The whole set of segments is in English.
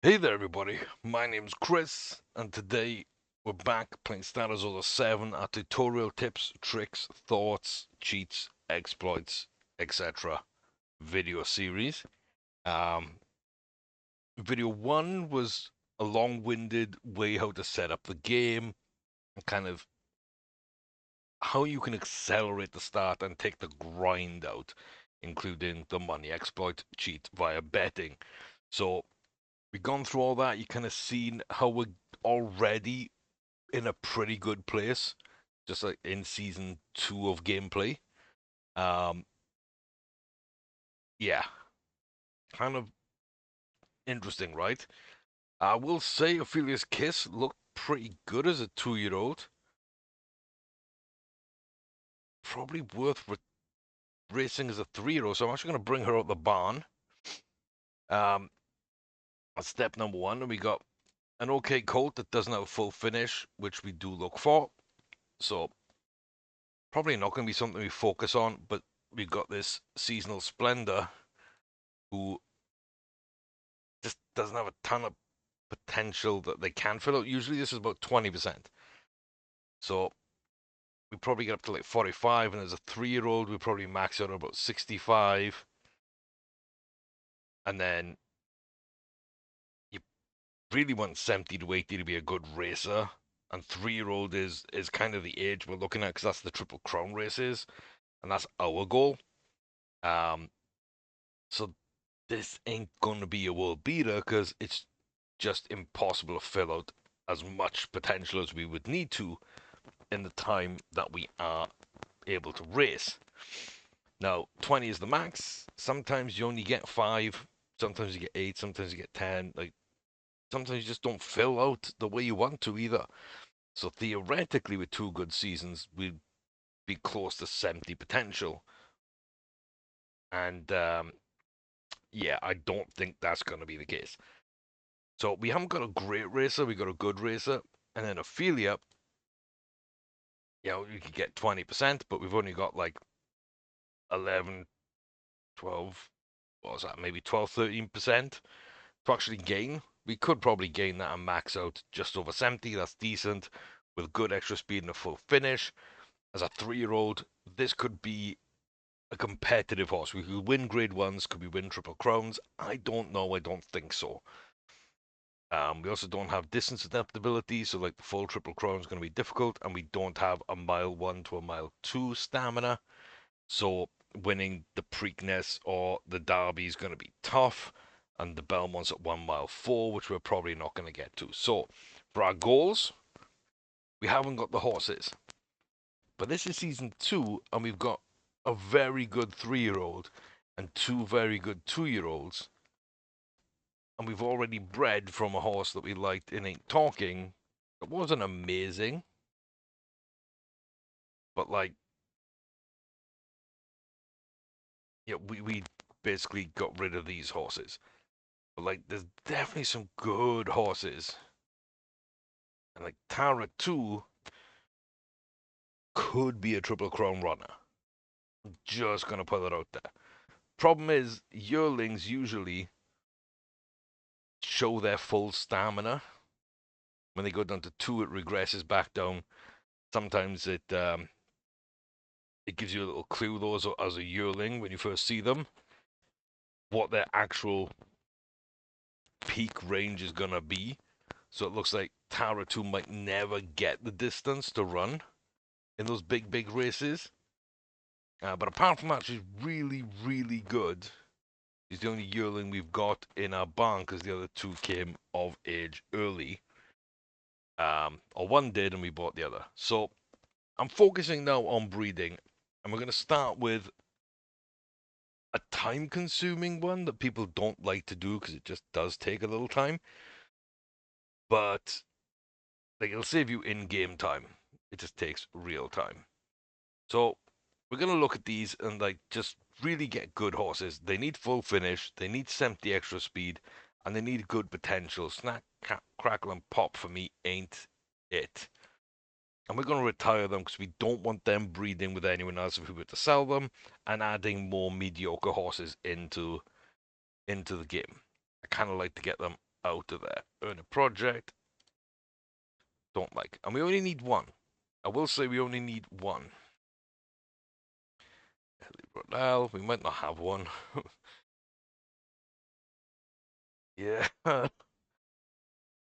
Hey there, everybody. My name's Chris, and today we're back playing Status Order 7, our tutorial tips, tricks, thoughts, cheats, exploits, etc. video series. Um, Video 1 was a long-winded way how to set up the game, and kind of how you can accelerate the start and take the grind out, including the money exploit, cheat via betting. So we've gone through all that. You kind of seen how we're already in a pretty good place, just like in season 2 of gameplay. Um, yeah, kind of interesting, right? I will say Ophelia's Kiss looked pretty good as a 2-year-old. Probably worth racing as a 3-year-old, so I'm actually going to bring her out the barn. Um, that's step number one, and we got an okay colt that doesn't have a full finish, which we do look for. So probably not going to be something we focus on, but we got this seasonal splendor who just doesn't have a ton of potential that they can fill out. Usually this is about 20%. So we probably get up to like 45, and as a 3-year-old, we probably max out about 65. And then you really want 70 to 80 to be a good racer. And 3-year-old is kind of the age we're looking at because that's the Triple Crown races, and that's our goal. Um, so this ain't going to be a world beater because it's just impossible to fill out as much potential as we would need to in the time that we are able to race. Now, 20 is the max. Sometimes you only get 5, sometimes you get 8, sometimes you get 10. Like, sometimes you just don't fill out the way you want to either. So, theoretically, with 2 good seasons, we'd be close to 70 potential. And yeah, I don't think that's going to be the case. So, we haven't got a great racer, we got a good racer. And then Ophelia, you could get 20%, but we've only got like 11, 12, what was that, maybe 12, 13% to actually gain. We could probably gain that and max out just over 70. That's decent with good extra speed and a full finish. As a 3-year-old, this could be a competitive horse. We could win grade ones, could we win triple crowns? I don't know. I don't think so. We also don't have distance adaptability, so like the full triple crown is going to be difficult, and we don't have a mile 1 to a mile 2 stamina. So winning the Preakness or the Derby is going to be tough, and the Belmont's at 1 mile 4, which we're probably not going to get to. So for our goals, we haven't got the horses, but this is season 2, and we've got a very good 3-year-old and 2 very good 2-year-olds, and we've already bred from a horse that we liked in Ain't Talking. It wasn't amazing, but like, yeah, we basically got rid of these horses. But like, there's definitely some good horses. And like Tara 2 could be a Triple Crown runner. Just gonna put it out there. Problem is, yearlings usually show their full stamina. When they go down to 2, it regresses back down. Sometimes it gives you a little clue though as a yearling when you first see them, what their actual peak range is gonna be. So it looks like Tara 2 might never get the distance to run in those big races. But apart from that, she's really, really good. She's the only yearling we've got in our barn because the other 2 came of age early. Or one did, and we bought the other. So I'm focusing now on breeding, and we're going to start with a time-consuming one that people don't like to do because it just does take a little time. But like, it'll save you in-game time. It just takes real time. So we're gonna look at these and like just really get good horses. They need full finish, they need 70 extra speed, and they need good potential. Snack, crackle, and pop for me ain't it. And we're gonna retire them because we don't want them breeding with anyone else if we were to sell them and adding more mediocre horses into the game. I kind of like to get them out of there. Earn a project. Don't like. And we only need one. I will say we only need one. Well, we might not have one. Yeah.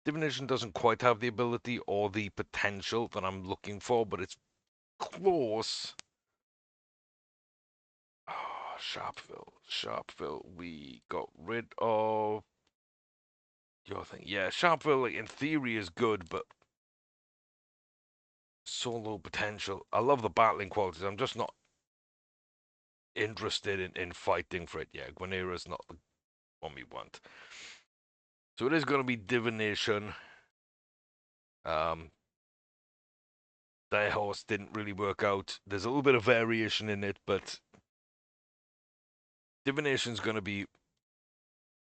Divination doesn't quite have the ability or the potential that I'm looking for, but it's close. Oh, Sharpville. Sharpville. We got rid of your thing. Yeah, Sharpville, like, in theory, is good, but so low potential. I love the battling qualities. I'm just not interested in fighting for it. Yeah, Guanera's not the one we want. So it is going to be divination. Their horse didn't really work out. There's a little bit of variation in it, but divination's going to be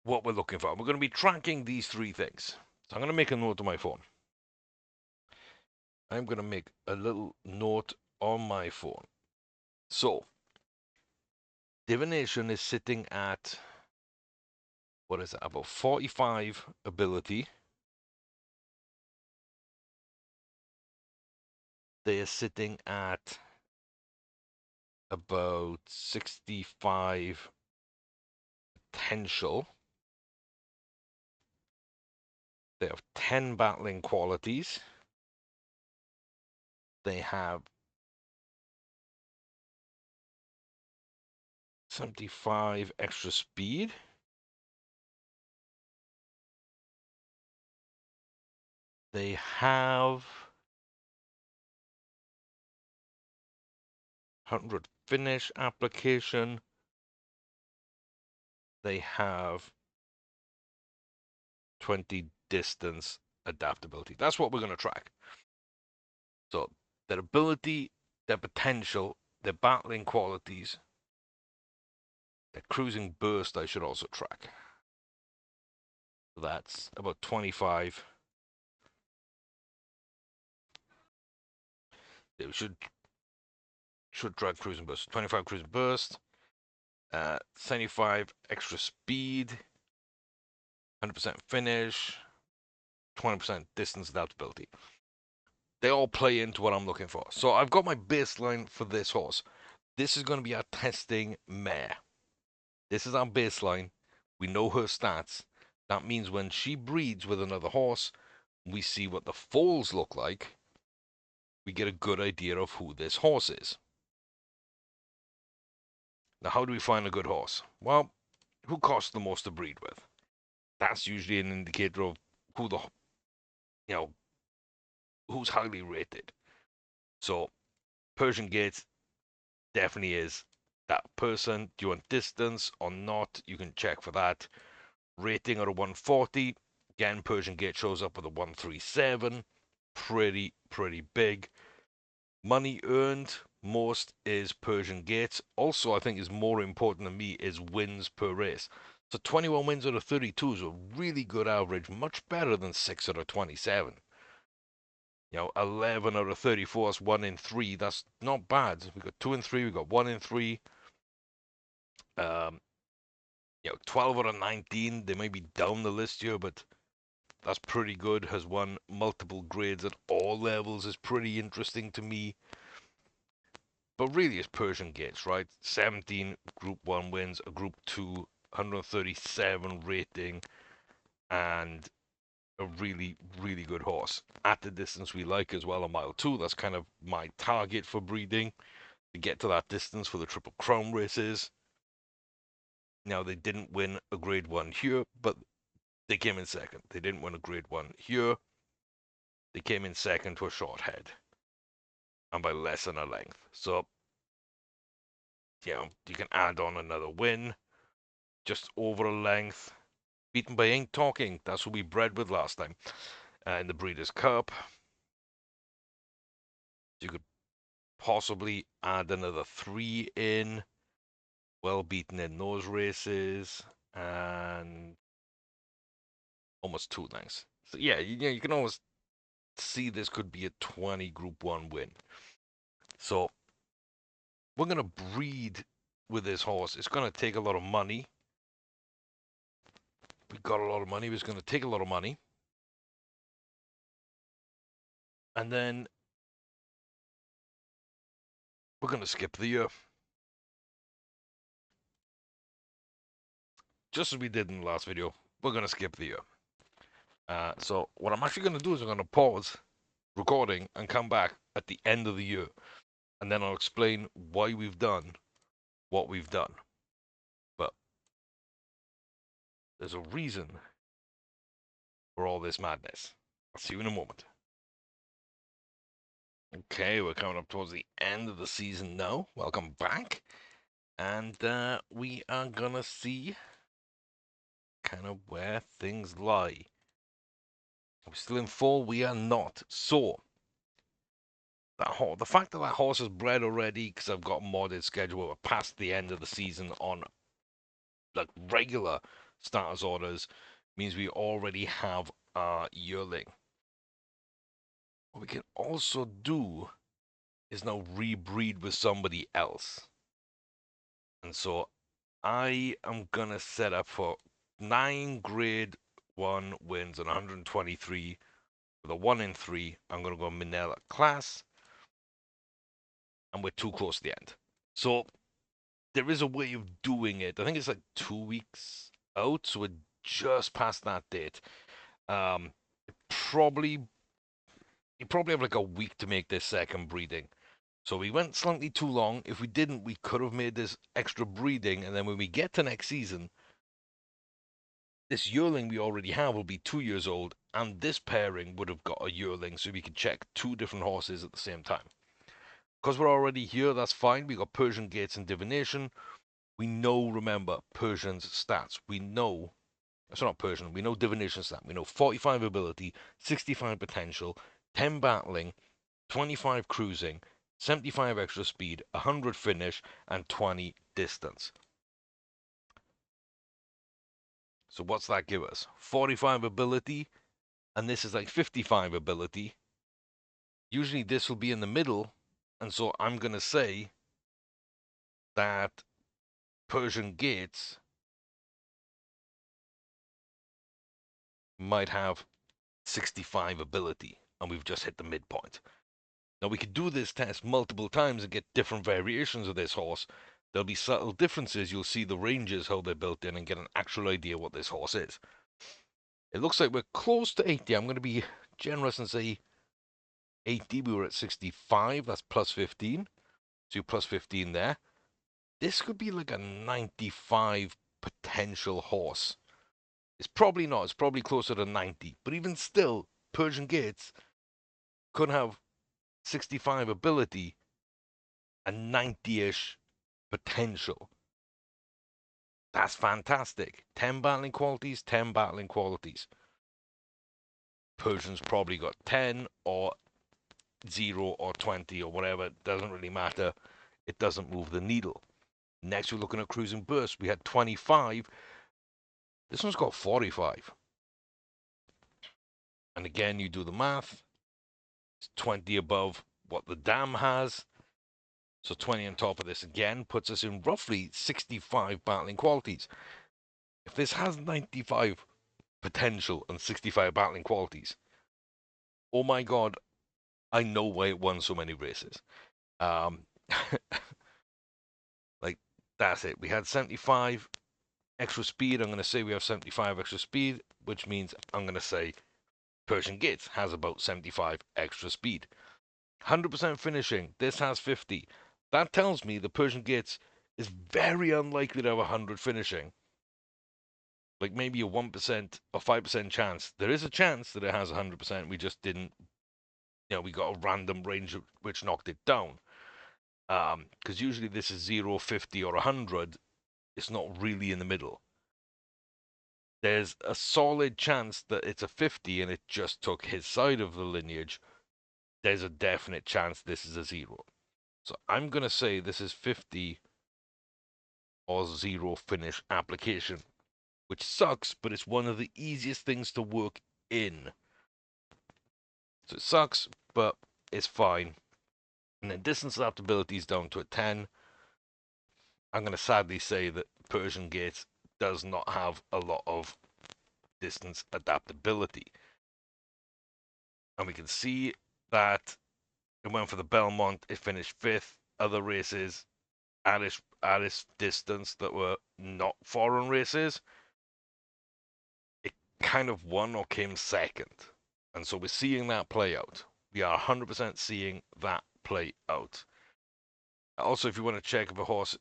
what we're looking for. We're going to be tracking these three things. So I'm going to make a note on my phone. I'm going to make a little note on my phone. So, divination is sitting at, what is it, about 45 ability. They are sitting at about 65 potential. They have 10 battling qualities. They have 75 extra speed. They have 100 finish application. They have 20 distance adaptability. That's what we're going to track. So their ability, their potential, their battling qualities, their cruising burst I should also track. So that's about 25. It should track cruising burst. 25 cruising burst, 75 extra speed, 100% finish, 20% distance adaptability. They all play into what I'm looking for. So I've got my baseline for this horse. This is going to be our testing mare. This is our baseline. We know her stats. That means when she breeds with another horse, we see what the foals look like. We get a good idea of who this horse is. Now, how do we find a good horse? Well, who costs the most to breed with? That's usually an indicator of who the, who's highly rated. So, Persian Gates definitely is that person. Do you want distance or not? You can check for that. Rating at a 140. Again, Persian Gate shows up with a 137. Pretty big. Money earned, most is Persian Gates. Also, I think is more important to me is wins per race. So 21 wins out of 32 is a really good average, much better than 6 out of 27. 11 out of 34 is 1 in 3. That's not bad. We got 2 in 3. We got 1 in 3. 12 out of 19. They may be down the list here, but that's pretty good. Has won multiple grades at all levels is pretty interesting to me. But really, it's Persian Gates, right? 17 Group 1 wins, a Group 2, 137 rating, and a really good horse. At the distance we like as well, a mile 2. That's kind of my target for breeding, to get to that distance for the Triple Crown races. Now, they didn't win a Grade 1 here, but they came in second. They didn't win a Grade 1 here. They came in second to a short head, and by less than a length. So, you can add on another win, just over a length. Beaten by Ain't Talking. That's who we bred with last time in the Breeders' Cup. You could possibly add another 3 in. Well beaten in those races. And almost 2 lengths. So yeah, you can almost see this could be a 20 Group 1 win. So we're going to breed with this horse. It's going to take a lot of money. we got a lot of money. It was going to take a lot of money. And then we're going to skip the year. Just as we did in the last video, we're going to skip the year. So what I'm actually going to do is I'm going to pause recording and come back at the end of the year. And then I'll explain why we've done what we've done. But there's a reason for all this madness. I'll see you in a moment. Okay, we're coming up towards the end of the season now. Welcome back. And we are going to see kind of where things lie. Are we still in fall? We are not. So, the fact that horse is bred already, because I've got a modded schedule, we're past the end of the season on like regular starters orders, means we already have our yearling. What we can also do is now rebreed with somebody else. And so I am going to set up for 9 grade 1 wins and 123 with a 1 in 3. I'm going to go Manila class. And we're too close to the end. So there is a way of doing it. I think it's like 2 weeks out, so we're just past that date. Probably you probably have like a week to make this second breeding. So we went slightly too long. If we didn't, we could have made this extra breeding, and then when we get to next season, this yearling we already have will be 2 years old, and this pairing would have got a yearling, so we could check 2 different horses at the same time. Because we're already here, that's fine. We got Persian Gates and Divination. We know, remember, Persian's stats. We know, it's not Persian, we know Divination stat. We know 45 ability, 65 potential, 10 battling, 25 cruising, 75 extra speed, 100 finish, and 20 distance. So what's that give us? 45 ability, and this is like 55 ability. Usually this will be in the middle, and so I'm going to say that Persian Gates might have 65 ability, and we've just hit the midpoint. Now, we could do this test multiple times and get different variations of this horse. There'll be subtle differences. You'll see the ranges, how they're built in, and get an actual idea what this horse is. It looks like we're close to 80. I'm going to be generous and say 80. We were at 65. That's plus 15. So plus 15 there. This could be like a 95 potential horse. It's probably not. It's probably closer to 90. But even still, Persian Gates could have 65 ability and 90-ish potential. That's fantastic. 10 battling qualities, 10 battling qualities. Persian's probably got 10 or 0 or 20 or whatever. It doesn't really matter. It doesn't move the needle. Next, we're looking at cruising burst. We had 25. This one's got 45. And again, you do the math. It's 20 above what the dam has. So 20 on top of this again puts us in roughly 65 battling qualities. If this has 95 potential and 65 battling qualities, oh my god, I know why it won so many races. Like, that's it. We had 75 extra speed. I'm going to say we have 75 extra speed, which means I'm going to say Persian Gates has about 75 extra speed. 100% finishing. This has 50. That tells me the Persian Gates is very unlikely to have 100 finishing. Like maybe a 1% or 5% chance. There is a chance that it has 100%. We just didn't, we got a random range which knocked it down. Because usually this is 0, 50, or 100. It's not really in the middle. There's a solid chance that it's a 50 and it just took his side of the lineage. There's a definite chance this is a 0. So I'm going to say this is 50 or 0 finish application, which sucks, but it's one of the easiest things to work in. So it sucks, but it's fine. And then distance adaptability is down to a 10. I'm going to sadly say that Persian Gates does not have a lot of distance adaptability. And we can see that it went for the Belmont, it finished 5th. Other races at its distance that were not foreign races, it kind of won or came second. And so we're seeing that play out. We are 100% seeing that play out. Also, if you want to check if a horse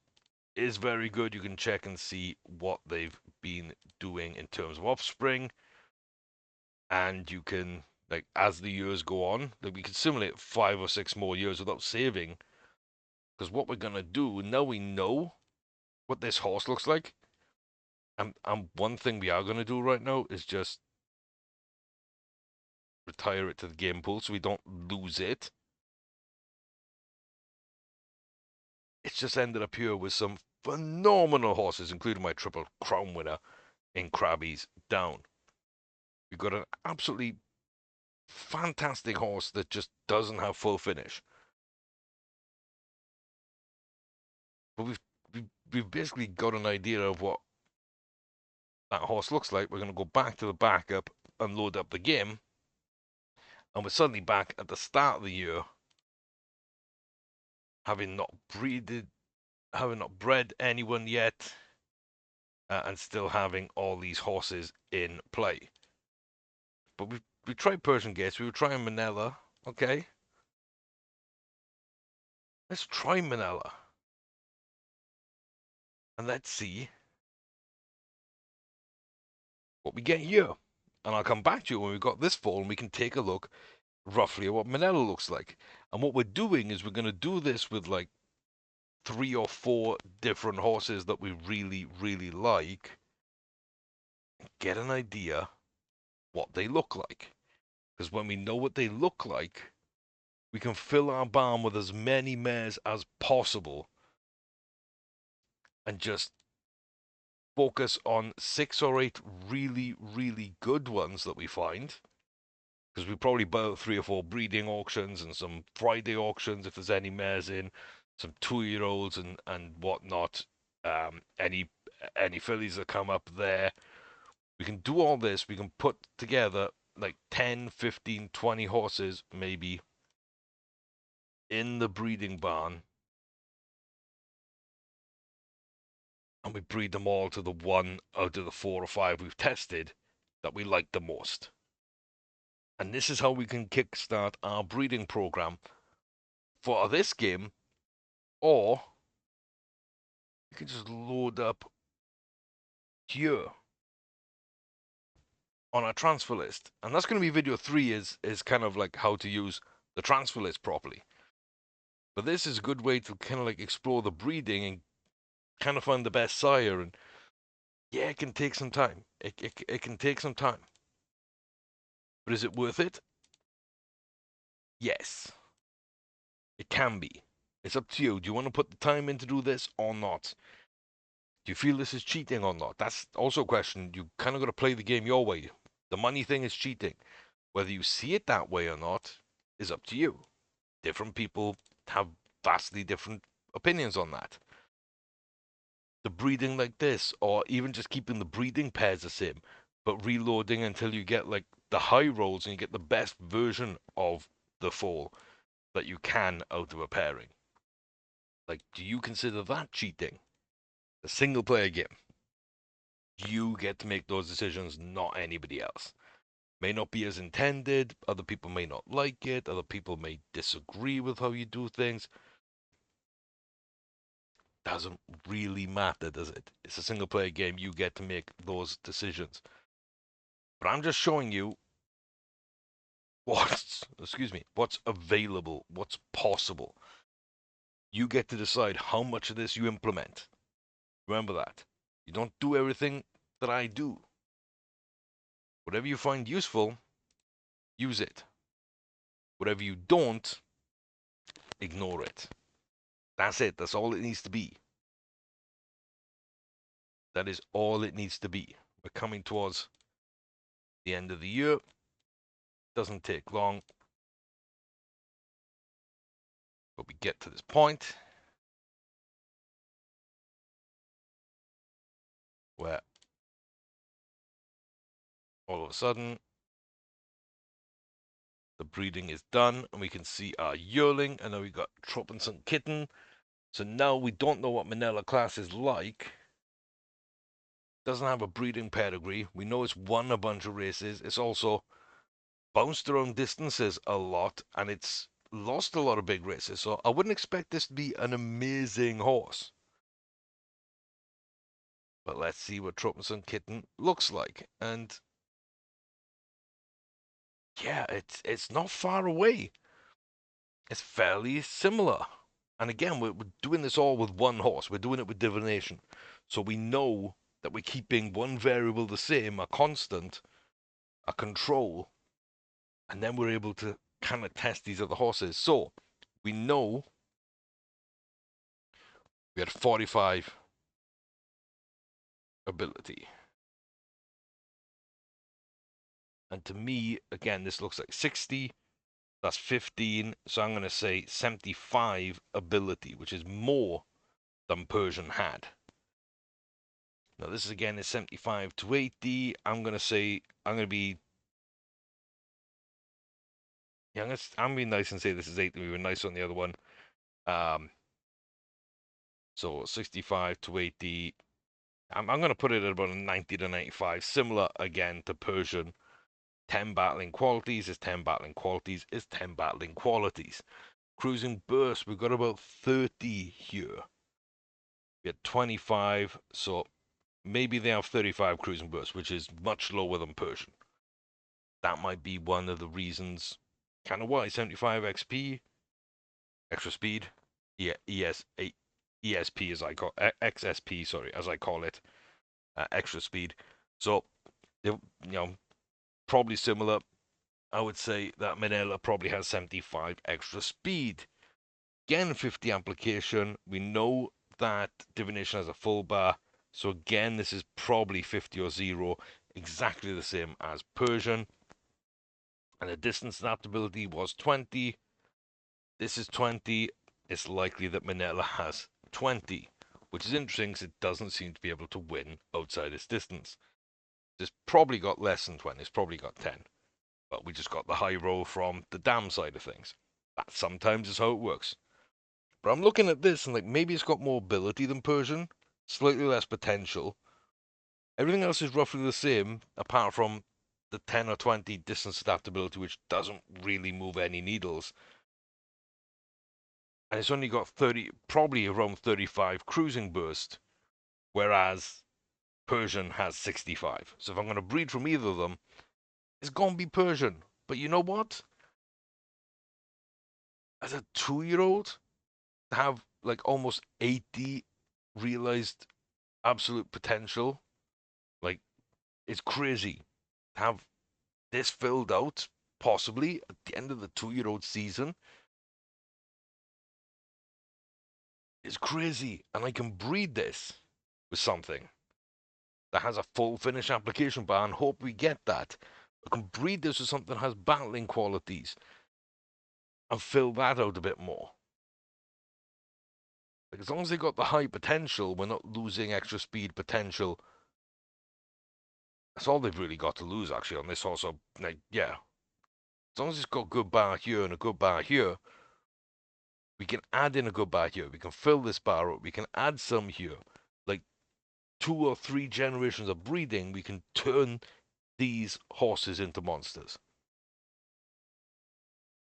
is very good, you can check and see what they've been doing in terms of offspring. And you can, like, as the years go on, like we can simulate 5 or 6 more years without saving. Because what we're going to do, now we know what this horse looks like. And one thing we are going to do right now is just retire it to the game pool so we don't lose it. It's just ended up here with some phenomenal horses, including my Triple Crown winner in Krabby's Down. We've got an absolutely fantastic horse that just doesn't have full finish. But we've basically got an idea of what that horse looks like. We're going to go back to the backup and load up the game. And we're suddenly back at the start of the year, having not bred anyone yet, and still having all these horses in play. But we tried Persian Gates, we were trying Manila. Okay, let's try Manila, and let's see what we get here. And I'll come back to you when we've got this fall, and we can take a look roughly at what Manila looks like. And what we're doing is we're going to do this with like 3 or 4 different horses that we really, really like. Get an idea what they look like. Because when we know what they look like, we can fill our barn with as many mares as possible and just focus on 6 or 8 really, really good ones that we find. Because we probably buy 3 or 4 breeding auctions and some Friday auctions if there's any mares in, some 2-year-olds and whatnot. Any fillies that come up there. We can do all this. We can put together like 10, 15, 20 horses maybe in the breeding barn, and we breed them all to the one out of the 4 or 5 we've tested that we like the most. And this is how we can kickstart our breeding program for this game, or you can just load up here on our transfer list. And that's going to be video 3 is kind of like how to use the transfer list properly. But this is a good way to kind of like explore the breeding and kind of find the best sire. And yeah, it can take some time. It can take some time. But is it worth it? Yes, it can be. It's up to you. Do you want to put the time in to do this or not? Do you feel this is cheating or not? That's also a question. You kind of got to play the game your way. The money thing is cheating. Whether you see it that way or not is up to you. Different people have vastly different opinions on that. The breeding like this, or even just keeping the breeding pairs the same, but reloading until you get like the high rolls and you get the best version of the foal that you can out of a pairing. Like, do you consider that cheating? A single player game. You get to make those decisions, not anybody else. May not be as intended, other people may not like it, other people may disagree with how you do things. Doesn't really matter, does it? It's a single player game, you get to make those decisions. But I'm just showing you what's available, what's possible. You get to decide how much of this you implement. Remember that. You don't do everything that I do. Whatever you find useful, use it. Whatever you don't, ignore it. That's it. That's all it needs to be. That is all it needs to be. We're coming towards the end of the year. Doesn't take long. But we get to this point where all of a sudden, the breeding is done, and we can see our yearling, and then we got Tropinson kitten. So now we don't know what Manila class is like. Doesn't have a breeding pedigree. We know it's won a bunch of races. It's also bounced around distances a lot, and it's lost a lot of big races. So I wouldn't expect this to be an amazing horse. But let's see what Tropinson kitten looks like. And yeah, it's not far away. It's fairly similar. And again, we're doing this all with one horse. We're doing it with divination. So we know that we're keeping one variable the same, a constant, a control, and then we're able to kind of test these other horses. So we know we had 45 ability. And to me, again, this looks like 60. That's 15. So I'm going to say 75 ability, which is more than Persian had. Now, this is again is 75 to 80. I'm going to say, I'm going to be, yeah, I'm being nice and say this is 80. We were nice on the other one. So 65 to 80. I'm going to put it at about a 90 to 95. Similar again to Persian. 10 battling qualities is 10 battling qualities is 10 battling qualities. Cruising burst, we've got about 30 here. We had 25, so maybe they have 35 cruising bursts, which is much lower than Persian. That might be one of the reasons, kind of why 75 XP, extra speed, ESP as I call XSP, sorry, as I call it, extra speed. So, probably similar. I would say that Manila probably has 75 extra speed. Again, 50 application. We know that divination has a full bar. So again, this is probably 50 or 0, exactly the same as Persian. And the distance adaptability was 20. This is 20. It's likely that Manila has 20, which is interesting because it doesn't seem to be able to win outside its distance. It's probably got less than 20. It's probably got 10. But we just got the high roll from the dam side of things. That sometimes is how it works. But I'm looking at this and like maybe it's got more ability than Persian, slightly less potential. Everything else is roughly the same, apart from the 10 or 20 distance adaptability, which doesn't really move any needles. And it's only got 30, probably around 35 cruising burst, whereas Persian has 65. So if I'm going to breed from either of them, it's going to be Persian. But you know what? As a 2-year-old, to have like almost 80 realized absolute potential, like it's crazy to have this filled out, possibly at the end of the 2-year-old season. It's crazy. And I can breed this with something that has a full finish application bar and hope we get that. I can breed this with something that has battling qualities and fill that out a bit more. Like as long as they got the high potential, we're not losing extra speed potential. That's all they've really got to lose actually on this horse. So, like, yeah. As long as it's got good bar here and a good bar here, we can add in a good bar here. We can fill this bar up. We can add some here. Like 2 or 3 generations of breeding, we can turn these horses into monsters.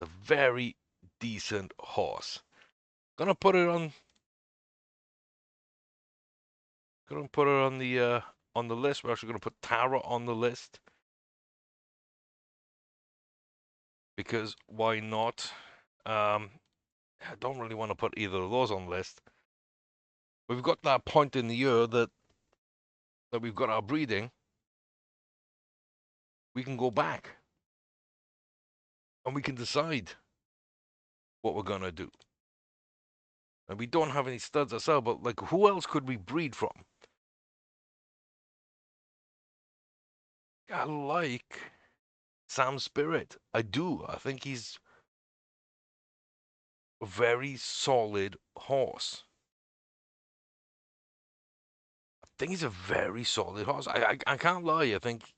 A very decent horse. Gonna put it on. Gonna put it on the list. We're actually gonna put Tara on the list because why not? I don't really want to put either of those on the list. We've got that point in the year that we've got our breeding. We can go back and we can decide what we're gonna do. And we don't have any studs ourselves, but like who else could we breed from? I like Sam Spirit. I do. I think he's a very solid horse. I think he's a very solid horse. I can't lie. I think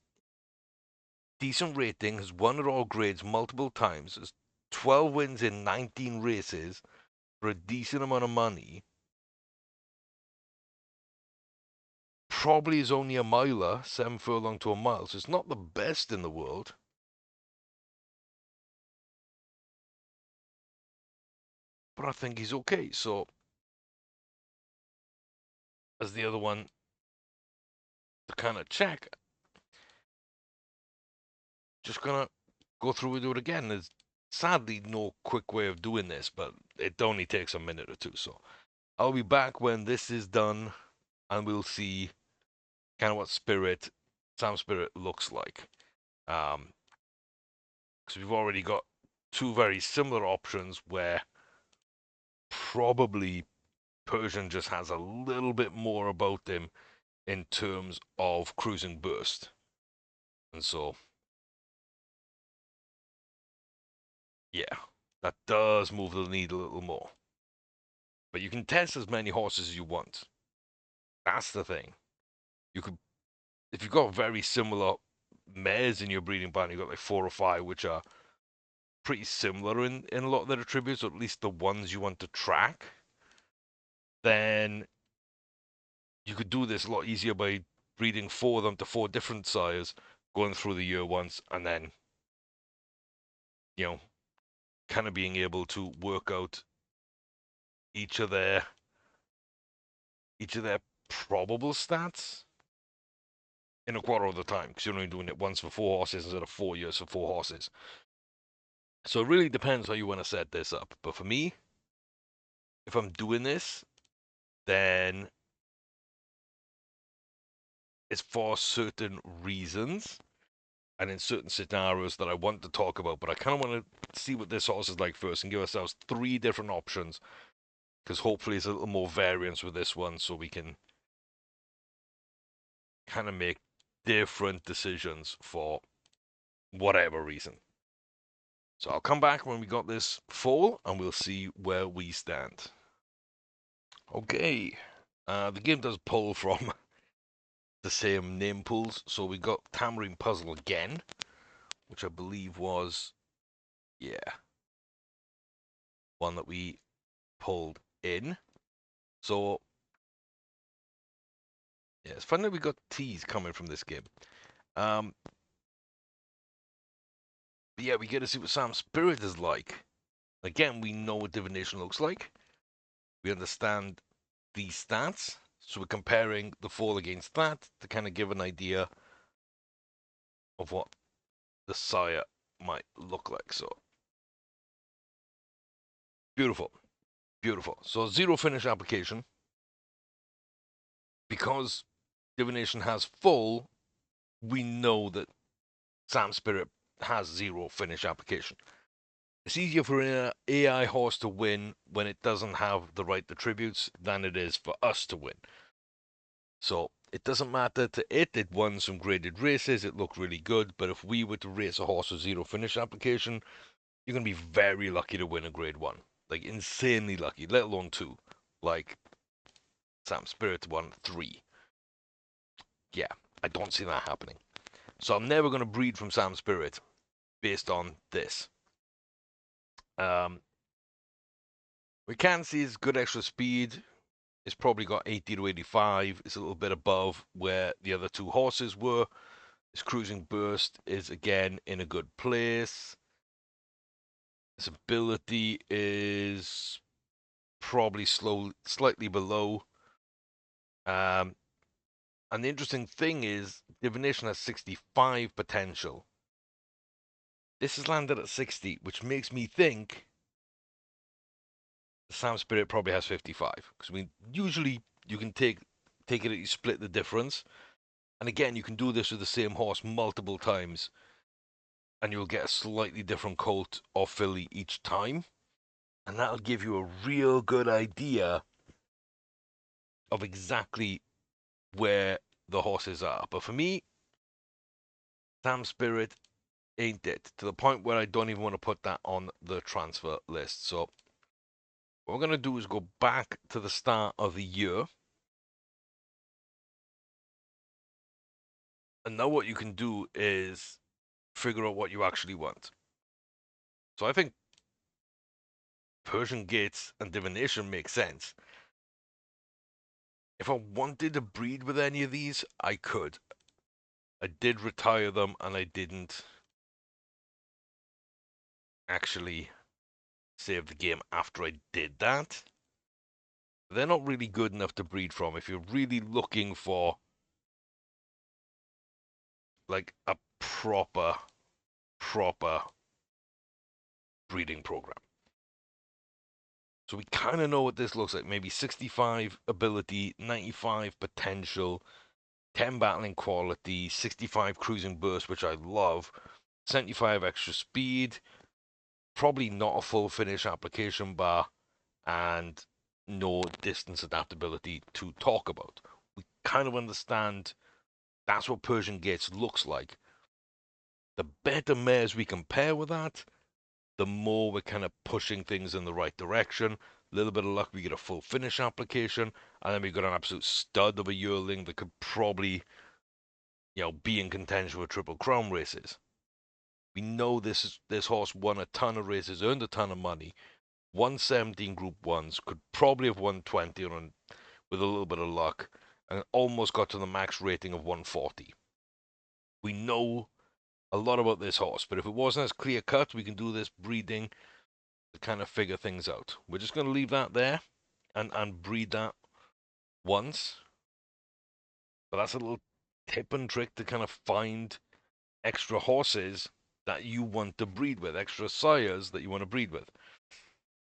decent rating, has won at all grades multiple times, has 12 wins in 19 races for a decent amount of money. Probably is only a miler, 7 furlong to a mile, so it's not the best in the world. But I think he's okay. So, as the other one to kind of check, just gonna go through and do it again. There's sadly no quick way of doing this, but it only takes a minute or two. So, I'll be back when this is done, and we'll see kind of what Sam Spirit looks like. Because we've already got two very similar options where probably Persian just has a little bit more about him in terms of cruising burst. And so, yeah, that does move the needle a little more. But you can test as many horses as you want. That's the thing. You could, if you've got very similar mares in your breeding plan, you've got like 4 or 5, which are pretty similar in a lot of their attributes, or at least the ones you want to track, then you could do this a lot easier by breeding 4 of them to 4 different sires, going through the year once, and then, you know, kind of being able to work out each of their probable stats in a quarter of the time, because you're only doing it once for 4 horses instead of 4 years for 4 horses. So it really depends how you want to set this up. But for me, if I'm doing this, then it's for certain reasons and in certain scenarios that I want to talk about. But I kind of want to see what this horse is like first and give ourselves 3 different options, because hopefully there's a little more variance with this one, so we can kind of make different decisions for whatever reason. So I'll come back when we got this full, and we'll see where we stand. Okay, the game does pull from the same name pools, so we got Tamarind Puzzle again, which I believe was, yeah, one that we pulled in. So, yeah, it's funny that we got T's coming from this game. But yeah, we get to see what Sam Spirit is like. Again, we know what divination looks like. We understand the stats, so we're comparing the fall against that to kind of give an idea of what the sire might look like. So, beautiful, beautiful. So 0 finish application. Because divination has full, we know that Sam Spirit has 0 finish application. It's easier for an AI horse to win when it doesn't have the right attributes than it is for us to win. So it doesn't matter to it. It won some graded races. It looked really good. But if we were to race a horse with 0 finish application, you're going to be very lucky to win a grade 1. Like, insanely lucky, let alone 2. Like, Sam Spirit won 3. Yeah, I don't see that happening. So I'm never going to breed from Sam Spirit based on this. We can see his good extra speed. It's probably got 80 to 85. It's a little bit above where the other 2 horses were. His cruising burst is again in a good place. His ability is probably slightly below. And the interesting thing is, divination has 65 potential. This is landed at 60, which makes me think Sam Spirit probably has 55. Because I mean, usually you can take it that you split the difference. And again, you can do this with the same horse multiple times, and you'll get a slightly different colt or filly each time. And that'll give you a real good idea of exactly where the horses are. But for me, Sam Spirit ain't it, to the point where I don't even want to put that on the transfer list. So what we're going to do is go back to the start of the year. And now what you can do is figure out what you actually want. So I think Persian Gates and Divination make sense. If I wanted to breed with any of these, I could. I did retire them, and I didn't actually save the game after I did that. They're not really good enough to breed from if you're really looking for like a proper breeding program. So we kind of know what this looks like. Maybe 65 ability, 95 potential, 10 battling quality, 65 cruising burst, which I love, 75 extra speed, probably not a full finish application bar, and no distance adaptability to talk about. We kind of understand that's what Persian Gates looks like. The better mares we compare with that, the more we're kind of pushing things in the right direction. A little bit of luck, we get a full finish application, and then we've got an absolute stud of a yearling that could probably, be in contention with Triple Crown races. We know this horse won a ton of races, earned a ton of money, won 17 Group 1s, could probably have won 20 with a little bit of luck, and almost got to the max rating of 140. We know a lot about this horse, but if it wasn't as clear cut, we can do this breeding to kind of figure things out. We're just going to leave that there and breed that once. But that's a little tip and trick to kind of find extra horses that you want to breed with, extra sires that you want to breed with.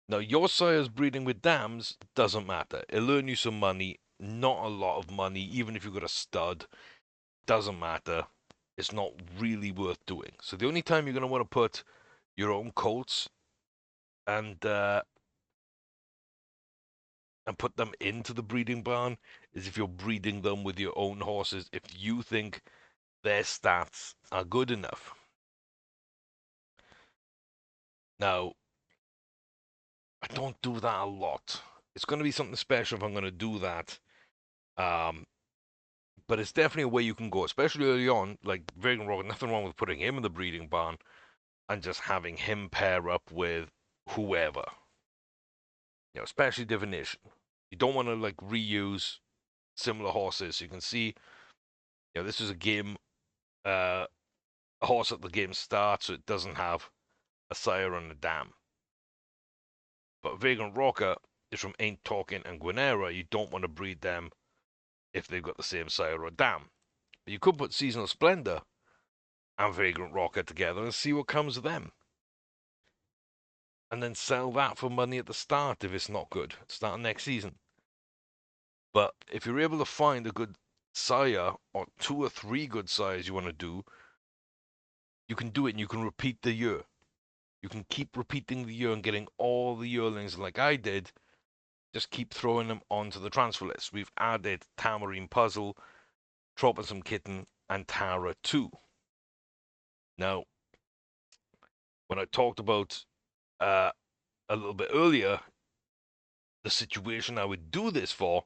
Now, your sire's breeding with dams doesn't matter. It'll earn you some money, not a lot of money, even if you've got a stud, doesn't matter. It's not really worth doing. So the only time you're going to want to put your own colts and put them into the breeding barn is if you're breeding them with your own horses, if you think their stats are good enough. Now, I don't do that a lot. It's going to be something special if I'm going to do that. But it's definitely a way you can go, especially early on. Like Vegan Rock, nothing wrong with putting him in the breeding barn and just having him pair up with whoever. Especially divination. You don't want to like reuse similar horses. So you can see, this is a game, a horse at the game start, so it doesn't have a sire and a dam. But Vegan Rocker is from Ain't Talking and Guinera. You don't want to breed them if they've got the same sire or dam. But you could put Seasonal Splendor and Vagrant Rocker together and see what comes of them. And then sell that for money at the start if it's not good. Start next season. But if you're able to find a good sire or 2 or 3 good sires you want to do, you can do it and you can repeat the year. You can keep repeating the year and getting all the yearlings like I did. Just keep throwing them onto the transfer list. We've added Tamarine Puzzle, Troublesome Kitten, and Tara 2. Now, when I talked about a little bit earlier, the situation I would do this for,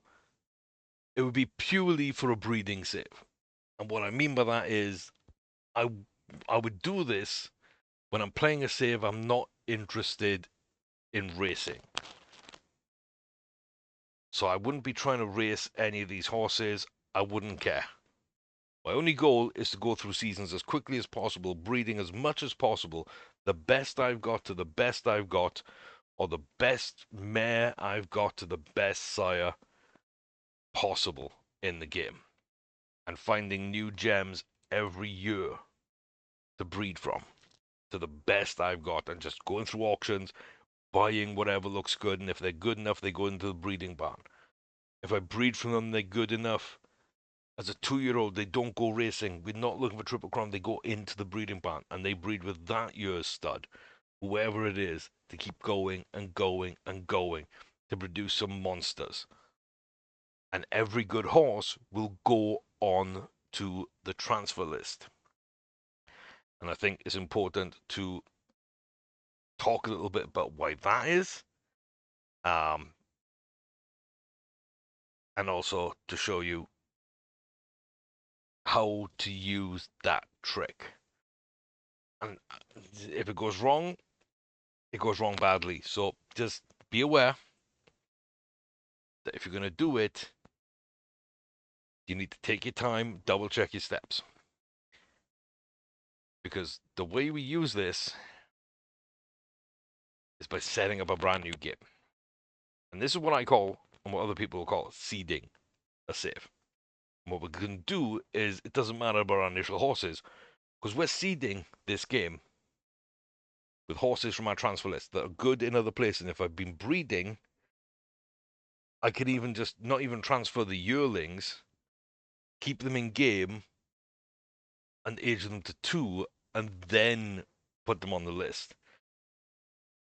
it would be purely for a breeding save. And what I mean by that is I I would do this when I'm playing a save I'm not interested in racing. So I wouldn't be trying to race any of these horses. I wouldn't care. My only goal is to go through seasons as quickly as possible, breeding as much as possible, the best I've got to the best I've got, or the best mare I've got to the best sire possible in the game, and finding new gems every year to breed from to the best I've got, and just going through auctions, buying whatever looks good, and if they're good enough, they go into the breeding barn. If I breed from them, they're good enough. As a 2-year-old, they don't go racing. We're not looking for Triple Crown. They go into the breeding barn and they breed with that year's stud, whoever it is, to keep going and going and going to produce some monsters. And every good horse will go on to the transfer list. And I think it's important to talk a little bit about why that is. And also to show you how to use that trick. And if it goes wrong, it goes wrong badly. So just be aware that if you're going to do it, you need to take your time, double check your steps. Because the way we use this is by setting up a brand new game. And this is what I call, and what other people will call, seeding a save. And what we're going to do is, it doesn't matter about our initial horses, because we're seeding this game with horses from our transfer list that are good in other places. And if I've been breeding, I could even just not even transfer the yearlings, keep them in game, and age them to 2, and then put them on the list.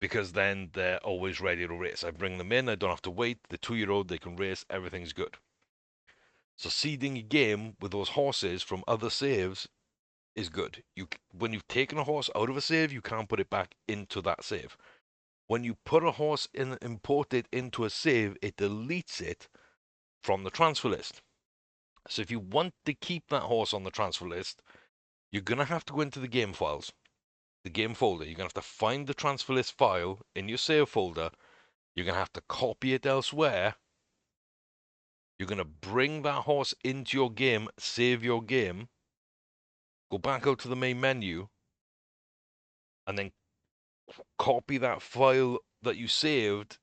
Because then they're always ready to race. I bring them in, I don't have to wait. The 2-year-old, they can race, everything's good. So seeding a game with those horses from other saves is good. When you've taken a horse out of a save, you can't put it back into that save. When you put a horse in, import it into a save, it deletes it from the transfer list. So if you want to keep that horse on the transfer list, you're going to have to go into the game files, the game folder. You're going to have to find the transfer list file in your save folder. You're going to have to copy it elsewhere. You're going to bring that horse into your game, save your game, go back out to the main menu, and then copy that file that you saved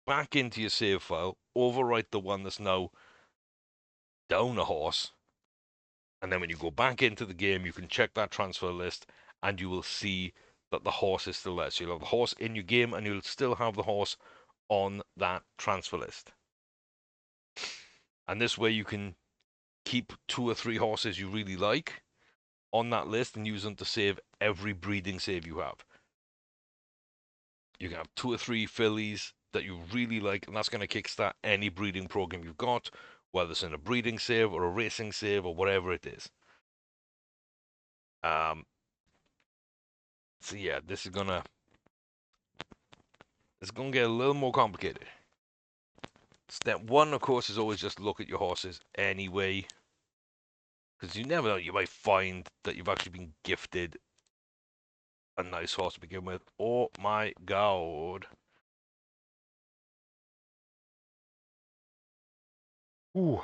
back into your save file, overwrite the one that's now down a horse, and then when you go back into the game, you can check that transfer list, and you will see that the horse is still there. So you'll have the horse in your game, and you'll still have the horse on that transfer list. And this way you can keep 2 or 3 horses you really like on that list and use them to save every breeding save you have. You can have 2 or 3 fillies that you really like, and that's going to kickstart any breeding program you've got, whether it's in a breeding save or a racing save or whatever it is. So yeah, it's gonna get a little more complicated. Step 1, of course, is always just look at your horses anyway, because you never know, you might find that you've actually been gifted a nice horse to begin with. Oh my god. Ooh.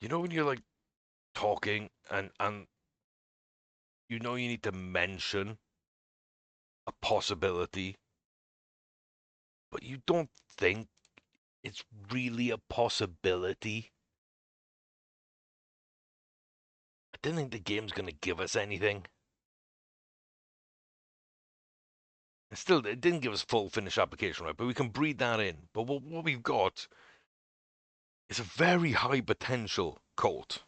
You know when you're like talking and you know you need to mention a possibility, but you don't think it's really a possibility. I don't think the game's gonna give us anything. Still, it didn't give us full finish application, right? But we can breed that in. But what we've got is a very high potential colt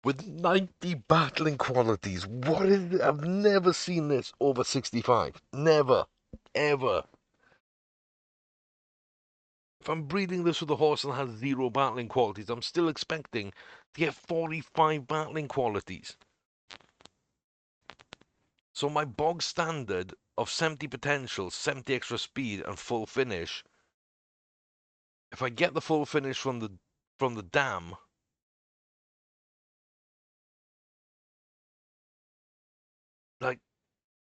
with 90 battling qualities. What is it? I've never seen this over 65. Never. Ever. If I'm breeding this with a horse that has 0 battling qualities, I'm still expecting to get 45 battling qualities. So my bog standard of 70 potential, 70 extra speed, and full finish, if I get the full finish from the dam, like,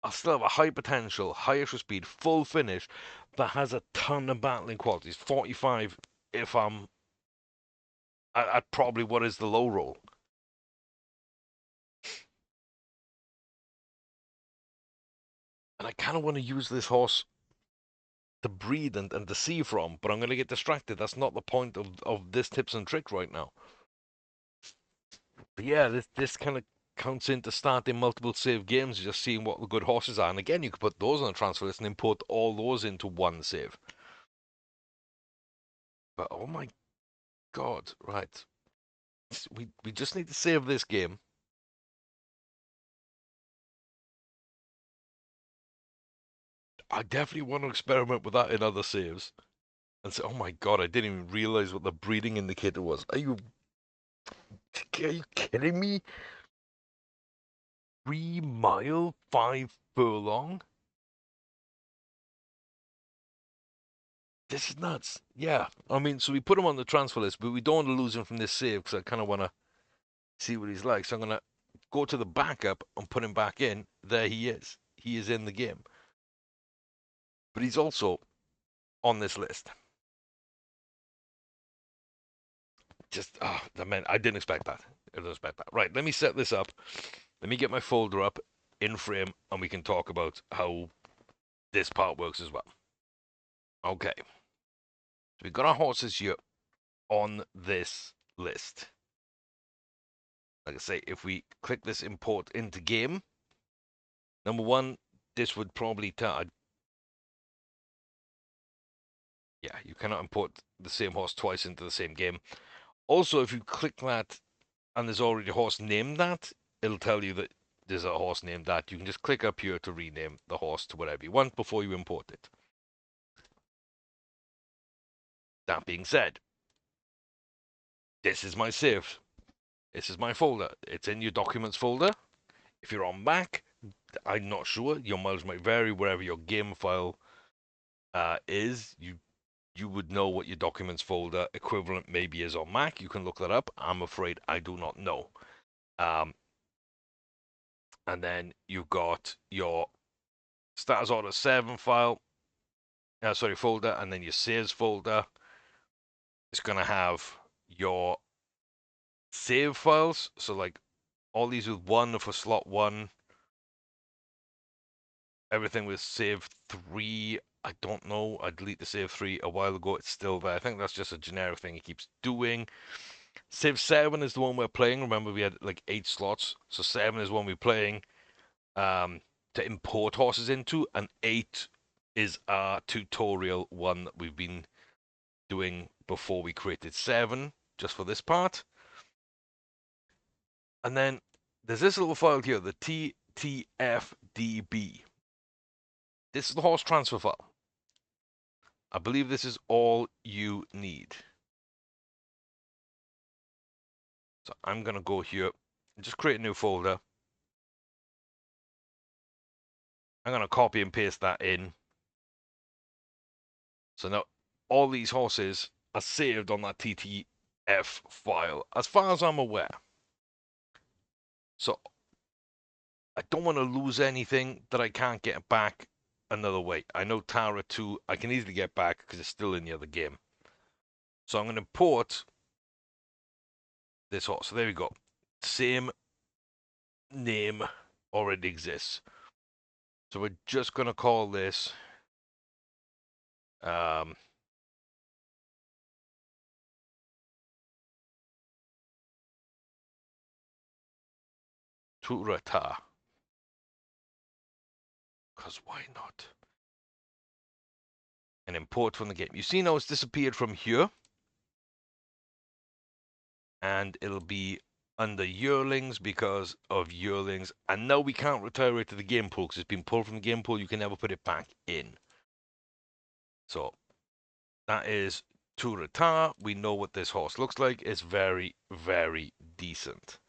I'll still have a high potential, high extra speed, full finish that has a ton of battling qualities. 45 if I'm at probably what is the low roll. And I kind of want to use this horse to breed and to see from, but I'm going to get distracted. That's not the point of this tips and trick right now. But yeah, this kind of counts into starting multiple save games, just seeing what the good horses are. And again, you could put those on a transfer list and import all those into one save. But oh my god, right. We just need to save this game. I definitely want to experiment with that in other saves. And say, oh my god, I didn't even realize what the breeding indicator was. Are you kidding me? 3 mile, 5 furlong? This is nuts. Yeah. I mean, so we put him on the transfer list, but we don't want to lose him from this save because I kind of want to see what he's like. So I'm going to go to the backup and put him back in. There he is. He is in the game. But he's also on this list. Just, oh, man, I didn't expect that. I didn't expect that. Right, let me set this up. Let me get my folder up in frame, and we can talk about how this part works as well. Okay. So we've got our horses here on this list. Like I say, if we click this import into game, number one, this would probably tell. Yeah, you cannot import the same horse twice into the same game. Also, if you click that and there's already a horse named that, it'll tell you that there's a horse named that. You can just click up here to rename the horse to whatever you want before you import it. That being said, this is my save. This is my folder. It's in your documents folder. If you're on Mac, I'm not sure. Your mileage might vary wherever your game file is. You would know what your documents folder equivalent maybe is on Mac. You can look that up. I'm afraid I do not know. And then you've got your status order 7 file, folder, and then your saves folder. It's going to have your save files. So, like, all these with 1 for slot 1. Everything with save 3, I don't know. I deleted the save 3 a while ago. It's still there. I think that's just a generic thing it keeps doing. Save 7 is the one we're playing. Remember, we had like 8 slots. So 7 is one we're playing to import horses into, and 8 is our tutorial one that we've been doing before we created 7, just for this part. And then there's this little file here, the TTFDB. This is the horse transfer file. I believe this is all you need. So I'm going to go here and just create a new folder. I'm going to copy and paste that in. So now all these horses are saved on that TTF file, as far as I'm aware. So I don't want to lose anything that I can't get back another way. I know Tara 2 I can easily get back because it's still in the other game. So I'm going to import this horse. So there we go. Same name already exists. So we're just going to call this Turata. Because why not? And import from the game. You see now it's disappeared from here. And it'll be under yearlings because of yearlings. And now we can't retire it to the game pool because it's been pulled from the game pool. You can never put it back in. So that is Turata. We know what this horse looks like. It's very, very decent.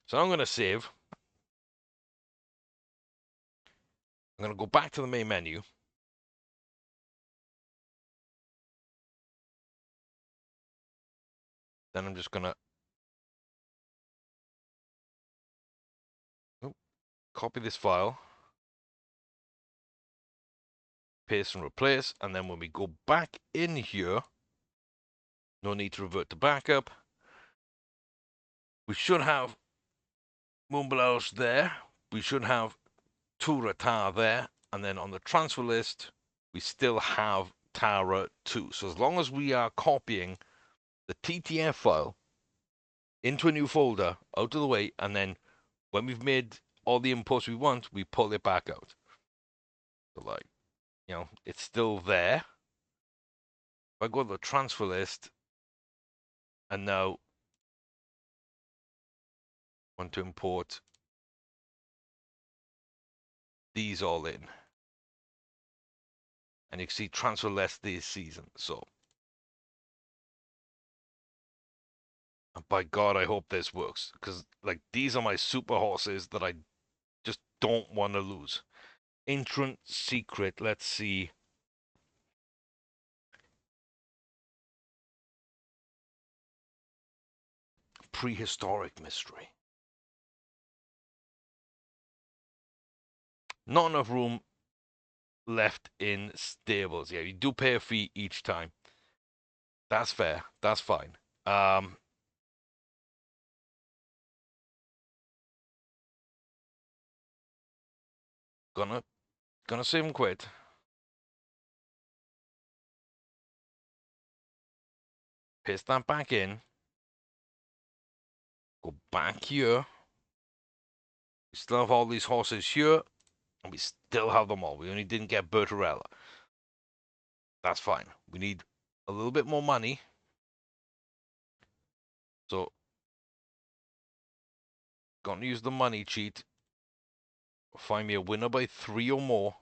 So I'm going to save. I'm going to go back to the main menu. Then I'm just going to copy this file, paste and replace, and then when we go back in here, no need to revert to backup. We should have Moonblouse there. We should have Turata there. And then on the transfer list, we still have Tara 2. So as long as we are copying the TTF file into a new folder, out of the way, and then when we've made all the imports we want, we pull it back out. So, like, it's still there. If I go to the transfer list, and now want to import these all in. And you can see transfer list this season. So, and by God, I hope this works. Because, like, these are my super horses that I just don't want to lose. Entrant secret, let's see. prehistoric mystery. Not enough room left in stables. Yeah, you do pay a fee each time. That's fair. That's fine. Gonna save him quid. Paste that back in. Go back here. We still have all these horses here, and we still have them all. We only didn't get Bertarella. That's fine. We need a little bit more money. So, gonna use the money cheat. Find me a winner by 3 or more.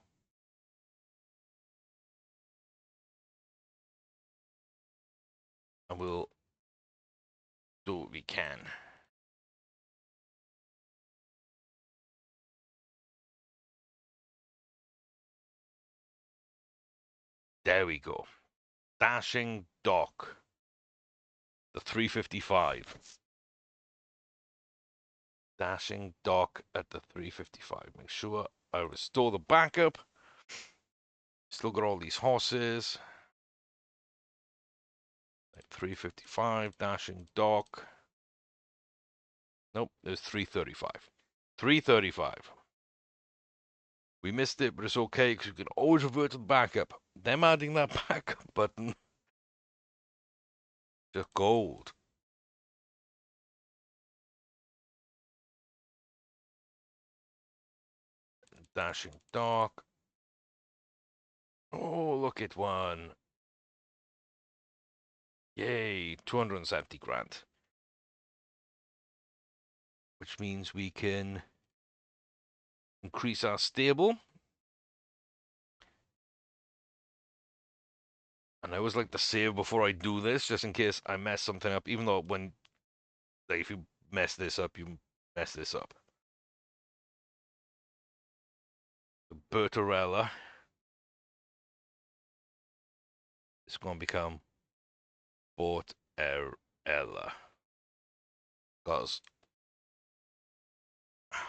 And we'll do what we can. There we go. Dashing Dock. The 355. Dashing Dock at the 355. Make sure I restore the backup. Still got all these horses. 355, Dashing Dock. Nope, there's 335. 335. We missed it, but it's okay because we can always revert to the backup. Them adding that backup button. Just gold. Dashing Dock. Oh, look at one. Yay, 270 grand. Which means we can increase our stable. And I always like to save before I do this, just in case I mess something up. Even though like, if you mess this up, you mess this up. Bertarella is going to become Bortarella. Because,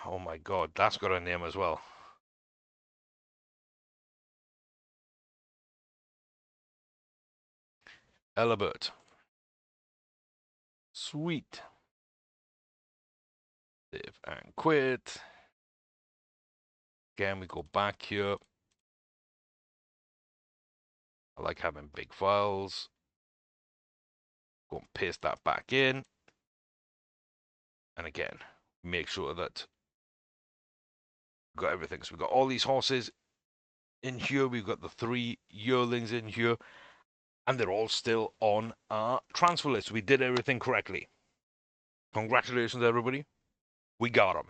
oh my god, that's got a name as well. Ellabert. Sweet. Save and quit. Again, we go back here. I like having big files. Go and paste that back in. And again, make sure that we've got everything. So we've got all these horses in here. We've got the 3 yearlings in here. And they're all still on our transfer list. We did everything correctly. Congratulations, everybody. We got them.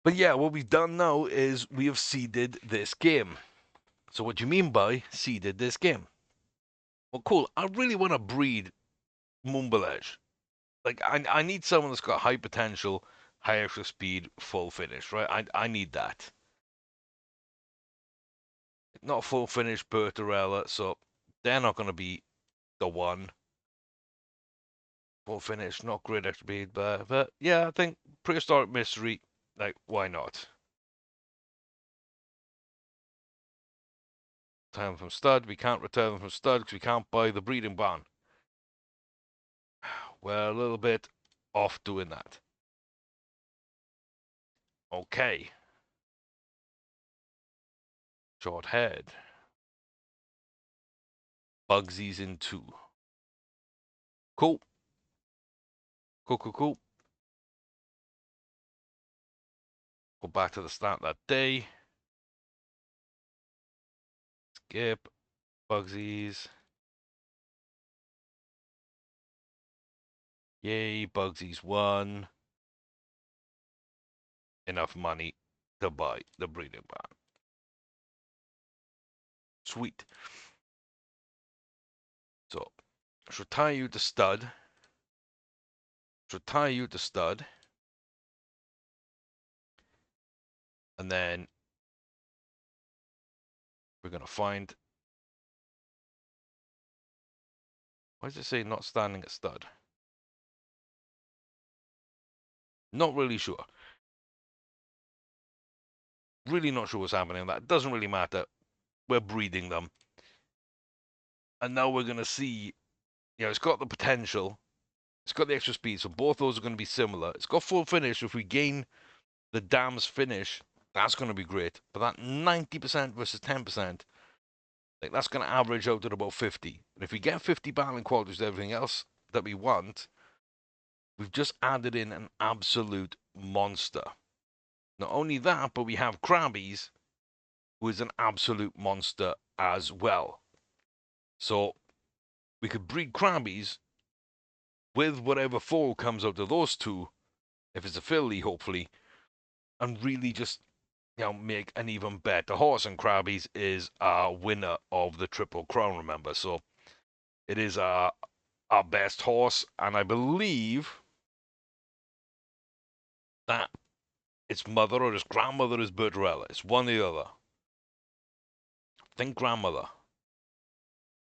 But yeah, what we've done now is we have seeded this game. So what do you mean by seeded this game? Well, cool. I really want to breed Mumbalege. Like, I need someone that's got high potential, high extra speed, full finish, right? I need that. Not full finish Bertarella, so they're not going to be the one. Full finish, not great extra speed, but yeah, I think prehistoric mystery, like, why not? Return them from stud. We can't return them from stud because we can't buy the breeding barn. We're a little bit off doing that. Okay. Short head. Bugsy's in 2. Cool. Cool. Go back to the start of that day. Skip. Bugsy's. Yay, Bugsy's won. Enough money to buy the breeding barn. Sweet. So, let's retire you to stud. Let's retire you to stud. And then we're going to find... Why does it say not standing at stud? Not really sure. Really not sure what's happening. That doesn't really matter. We're breeding them. And now we're going to see, it's got the potential. It's got the extra speed, so both those are going to be similar. It's got full finish. If we gain the dam's finish, that's going to be great. But that 90% versus 10%, like that's going to average out at about 50. And if we get 50 battling qualities to everything else that we want, we've just added in an absolute monster. Not only that, but we have Krabbies, who is an absolute monster as well. So we could breed Krabbies with whatever foal comes out of those two, if it's a filly, hopefully, and really just make an even better horse. And Krabbies is our winner of the Triple Crown, remember? So it is our best horse, and I believe that its mother or its grandmother is Bertarella. It's one or the other. I think grandmother.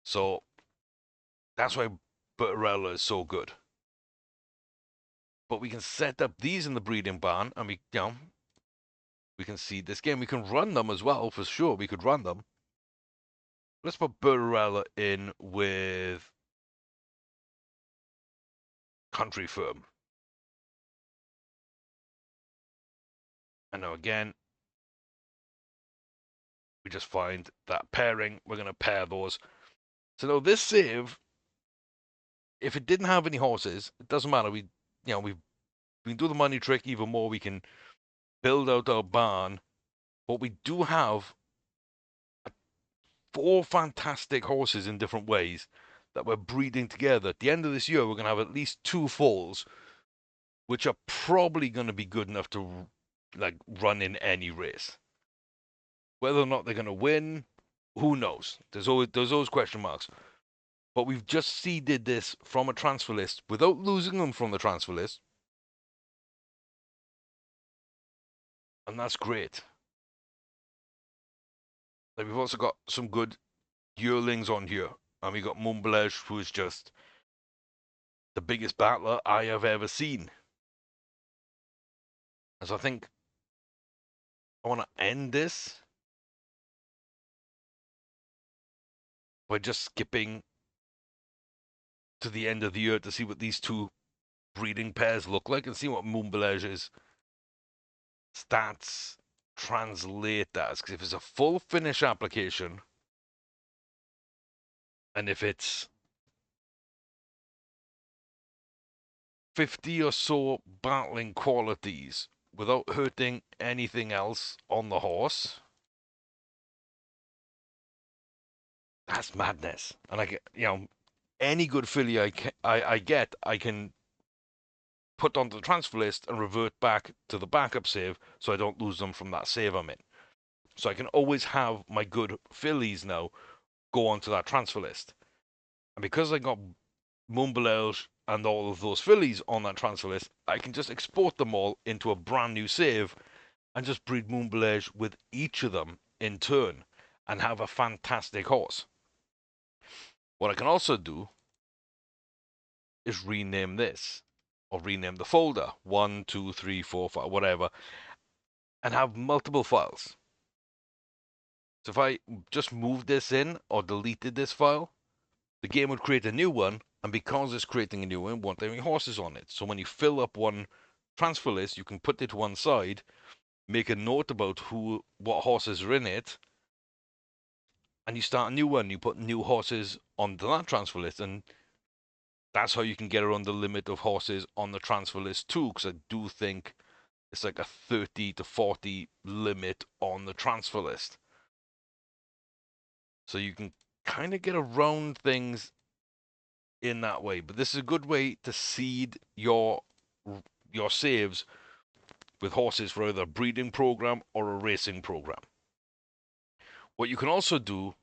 So that's why Bertarella is so good. But we can set up these in the breeding barn, and we can see this game. We can run them as well, for sure. We could run them. Let's put Bertarella in with Country Firm. And now again, we just find that pairing. We're going to pair those. So now this save, if it didn't have any horses, it doesn't matter. We can do the money trick even more. We can build out our barn. But we do have 4 fantastic horses in different ways that we're breeding together. At the end of this year, we're going to have at least 2 foals, which are probably going to be good enough to run in any race. Whether or not they're going to win, who knows? There's always question marks. But we've just seeded this from a transfer list without losing them from the transfer list. And that's great. Like, we've also got some good yearlings on here. And we got Mumblesh, who is just the biggest battler I have ever seen. And so I think I want to end this by just skipping to the end of the year to see what these 2 breeding pairs look like and see what Mumblege's stats translate as. Because if it's a full finish application, and if it's 50 or so battling qualities without hurting anything else on the horse, that's madness. And I get, any good filly I get, I can put onto the transfer list and revert back to the backup save so I don't lose them from that save I'm in. So I can always have my good fillies now go onto that transfer list. And because I got Mumbelelge and all of those fillies on that transfer list, I can just export them all into a brand new save and just breed Mumbelelge with each of them in turn and have a fantastic horse. What I can also do is rename this or rename the folder 1, 2, 3, 4, 5, whatever, and have multiple files. So if I just moved this in or deleted this file, the game would create a new one, and because it's creating a new one, it won't have any horses on it. So when you fill up one transfer list, you can put it to one side, make a note about what horses are in it, and you start a new one. You put new horses onto that transfer list, and that's how you can get around the limit of horses on the transfer list too, because I do think it's like a 30 to 40 limit on the transfer list. So you can kind of get around things in that way. But this is a good way to seed your saves with horses for either a breeding program or a racing program. What you can also do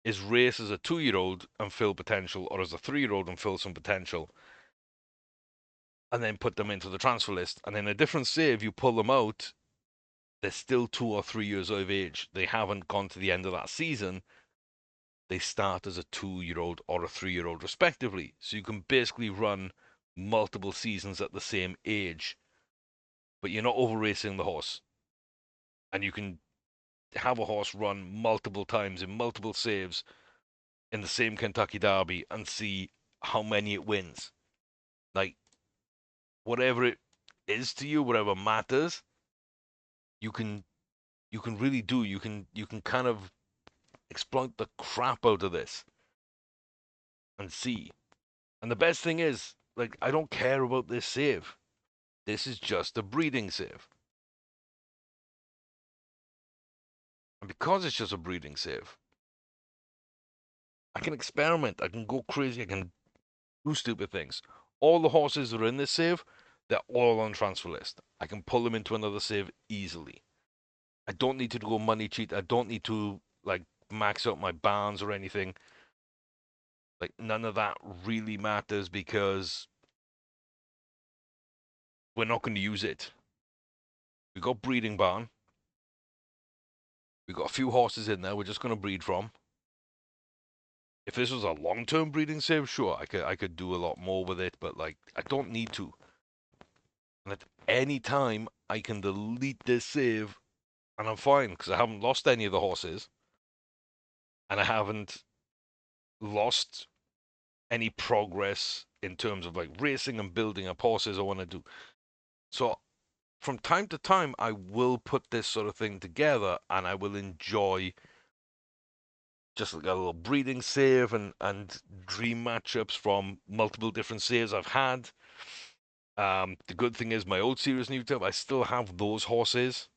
is race as a 2-year-old and fill potential, or as a 3-year-old and fill some potential, and then put them into the transfer list. And in a different save, you pull them out, they're still 2 or 3 years of age. They haven't gone to the end of that season. They start as a 2-year-old or a 3-year-old respectively. So you can basically run multiple seasons at the same age but you're not over racing the horse. And you can have a horse run multiple times in multiple saves in the same Kentucky Derby and see how many it wins. Like, whatever it is to you, whatever matters, you can really do. You can kind of exploit the crap out of this and see. And the best thing is, like, I don't care about this save. This is just a breeding save. And because it's just a breeding save, I can experiment. I can go crazy. I can do stupid things. All the horses that are in this save, they're all on transfer list. I can pull them into another save easily. I don't need to go money cheat. I don't need to, like, max out my barns or anything. Like, none of that really matters because we're not going to use it. We got breeding barn. We got a few horses in there we're just going to breed from. If this was a long-term breeding save, sure, I could do a lot more with it, but, like, I don't need to. And at any time, I can delete this save, and I'm fine, because I haven't lost any of the horses, and I haven't lost any progress in terms of, like, racing and building up horses I want to do. So, from time to time, I will put this sort of thing together, and I will enjoy just like a little breeding save and dream matchups from multiple different saves I've had. The good thing is my old series new type, I still have those horses.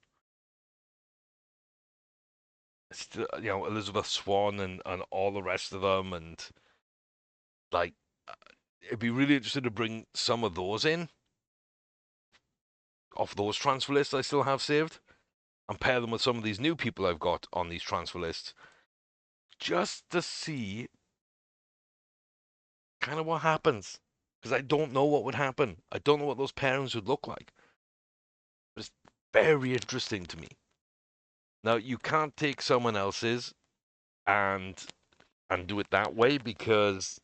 Still, Elizabeth Swan and all the rest of them, and, like, it'd be really interesting to bring some of those in off those transfer lists I still have saved and pair them with some of these new people I've got on these transfer lists just to see kind of what happens. Because I don't know what would happen. I don't know what those pairings would look like. But it's very interesting to me. Now, you can't take someone else's and do it that way because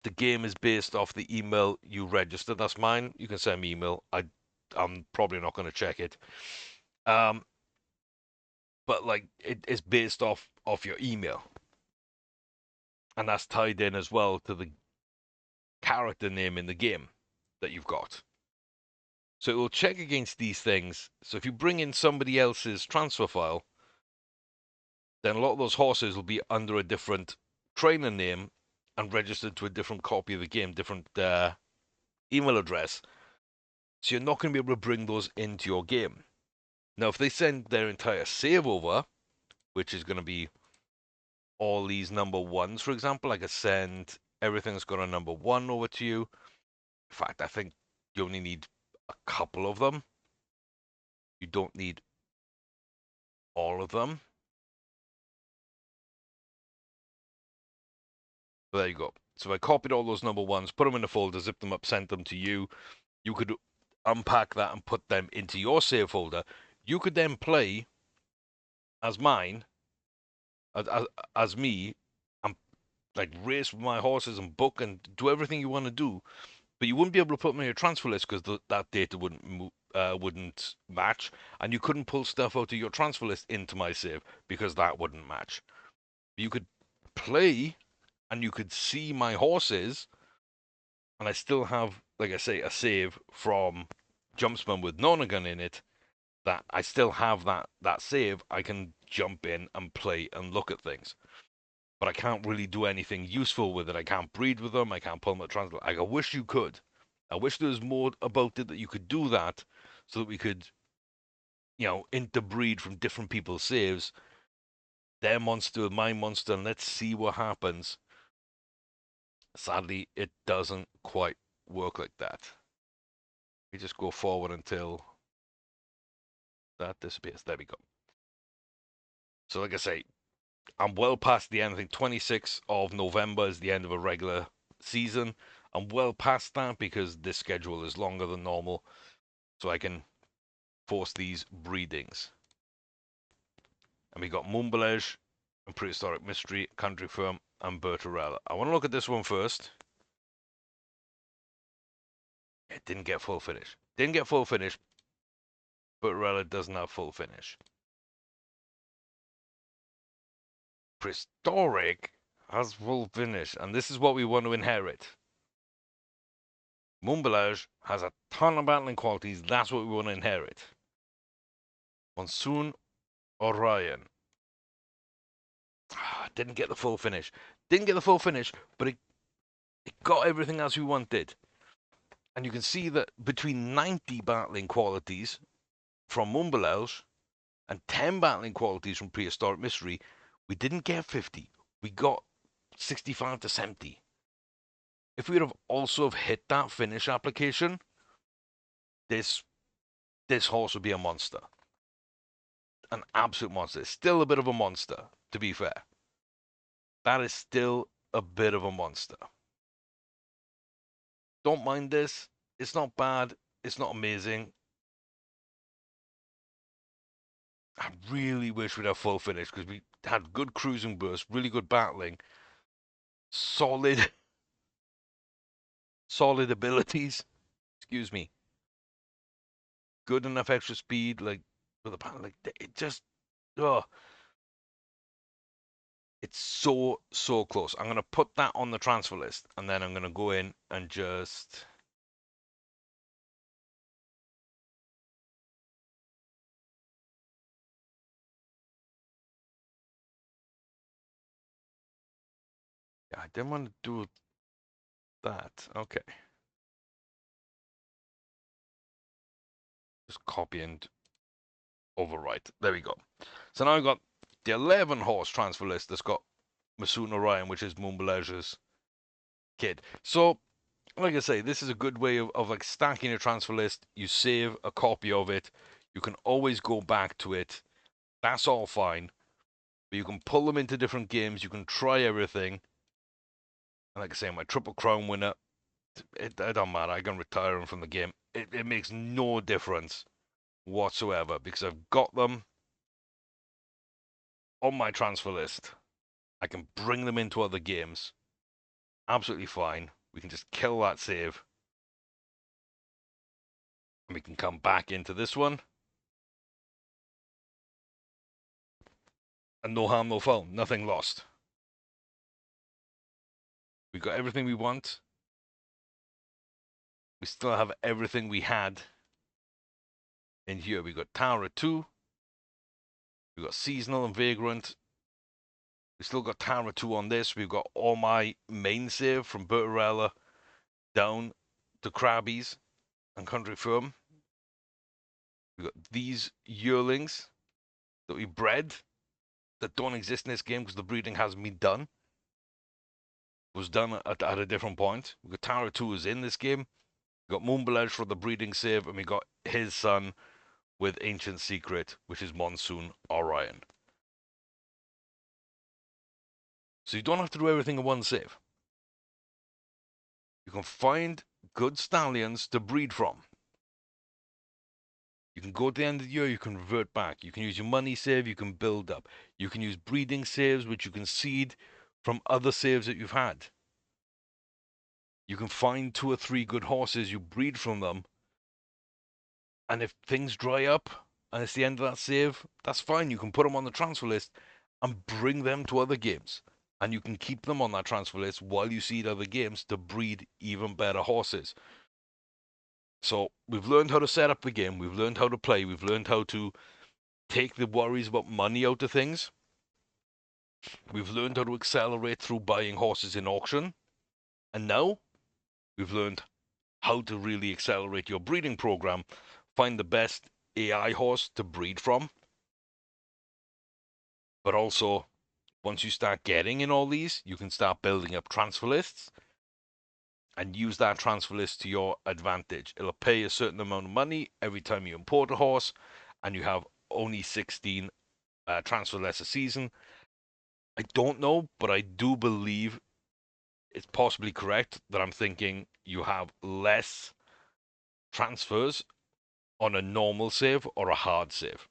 the game is based off the email you registered. That's mine. You can send me email. I'm probably not going to check it. But, like, it's based off your email, and that's tied in as well to the character name in the game that you've got. So it will check against these things. So if you bring in somebody else's transfer file, then a lot of those horses will be under a different trainer name and registered to a different copy of the game, different email address. So you're not going to be able to bring those into your game. Now, if they send their entire save over, which is going to be all these number ones, for example, I could send everything that's got a number one over to you. In fact, I think you only need a couple of them. You don't need all of them. But there you go. So I copied all those number ones, put them in a folder, zipped them up, sent them to you. You could unpack that and put them into your save folder. You could then play as mine, as me, and, like, race with my horses and book and do everything you want to do. But you wouldn't be able to put them in your transfer list because that data wouldn't match, and you couldn't pull stuff out of your transfer list into my save because that wouldn't match. You could play, and you could see my horses, and I still have, like I say, a save from Jumpsman with Nonagon in it. That I still have that save. I can jump in and play and look at things, but I can't really do anything useful with it. I can't breed with them. I can't pull them at translate. I wish you could. I wish there was more about it that you could do that, so that we could, interbreed from different people's saves, their monster, my monster, and let's see what happens. Sadly, it doesn't quite work like that. We just go forward until that disappears. There we go. So, like I say, I'm well past the end. I think 26th of November is the end of a regular season. I'm well past that because this schedule is longer than normal, so I can force these breedings. And we got Moonbelege and Prehistoric Mystery, Country Firm, and Bertarella. I want to look at this one first. It didn't get full finish. Didn't get full finish, but Rella doesn't have full finish. Prehistoric has full finish, and this is what we want to inherit. Moonbelage has a ton of battling qualities. That's what we want to inherit. Monsoon Orion. Didn't get the full finish. Didn't get the full finish, but it got everything else we wanted. And you can see that between 90 battling qualities from Moonbelage and 10 battling qualities from Prehistoric Mystery, we didn't get 50. We got 65 to 70. If we would have also have hit that finish application, this horse would be a monster. An absolute monster. Still a bit of a monster, to be fair. That is still a bit of a monster. Don't mind this. It's not bad. It's not amazing. I really wish we'd have full finish because we had good cruising burst, really good battling, solid abilities. Excuse me. Good enough extra speed, like with the battle, like it just, oh, it's so close. I'm gonna put that on the transfer list, and then I'm gonna go in and just. Yeah, I didn't want to do that. Okay. Just copy and overwrite. There we go. So now I've got the 11 horse transfer list that's got Masoon Orion, which is Moonbelage's kid. So, like I say, this is a good way of like stacking your transfer list. You save a copy of it. You can always go back to it. That's all fine. But you can pull them into different games. You can try everything. And like I say, my Triple Crown winner, it don't matter. I can retire him from the game. It makes no difference whatsoever because I've got them on my transfer list. I can bring them into other games. Absolutely fine. We can just kill that save. And we can come back into this one. And no harm, no foul. Nothing lost. We got everything we want. We still have everything we had in here. We got Tower 2. We got Seasonal and Vagrant. We still got Tower 2 on this. We've got all my main save from Bertarella down to Krabbies and Country Firm. We got these yearlings that we bred that don't exist in this game because the breeding hasn't been done. It was done at a different point. We got Tower 2 is in this game. We got Moonbelage for the breeding save, and we got his son with Ancient Secret, which is Monsoon Orion. So you don't have to do everything in one save. You can find good stallions to breed from. You can go at the end of the year, you can revert back. You can use your money save, you can build up. You can use breeding saves, which you can seed from other saves that you've had. You can find 2 or 3 good horses, you breed from them. And if things dry up and it's the end of that save, that's fine. You can put them on the transfer list and bring them to other games. And you can keep them on that transfer list while you seed other games to breed even better horses. So we've learned how to set up the game. We've learned how to play. We've learned how to take the worries about money out of things. We've learned how to accelerate through buying horses in auction. And now we've learned how to really accelerate your breeding program. Find the best AI horse to breed from. But also, once you start getting in all these, you can start building up transfer lists and use that transfer list to your advantage. It'll pay a certain amount of money every time you import a horse, and you have only 16 transfer lists a season. I don't know, but I do believe it's possibly correct that I'm thinking you have less transfers on a normal save or a hard save.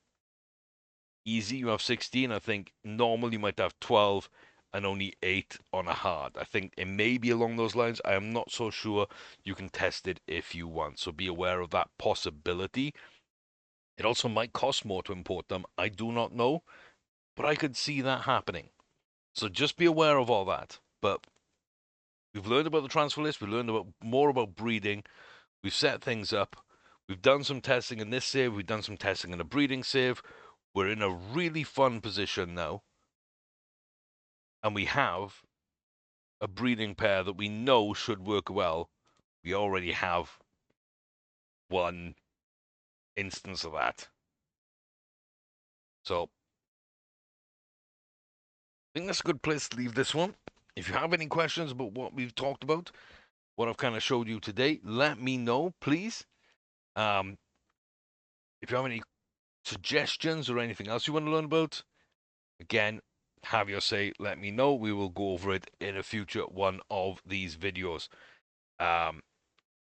Easy, you have 16. I think normal, you might have 12, and only 8 on a hard. I think it may be along those lines. I am not so sure. You can test it if you want, so be aware of that possibility. It also might cost more to import them. I do not know, but I could see that happening. So just be aware of all that. But we've learned about the transfer list. We've learned more about breeding. We've set things up. We've done some testing in this save. We've done some testing in a breeding save. We're in a really fun position now. And we have a breeding pair that we know should work well. We already have one instance of that. So I think that's a good place to leave this one. If you have any questions about what we've talked about, what I've kind of showed you today, let me know, please. If you have any suggestions or anything else you want to learn about, again, have your say, let me know. We will go over it in a future one of these videos. I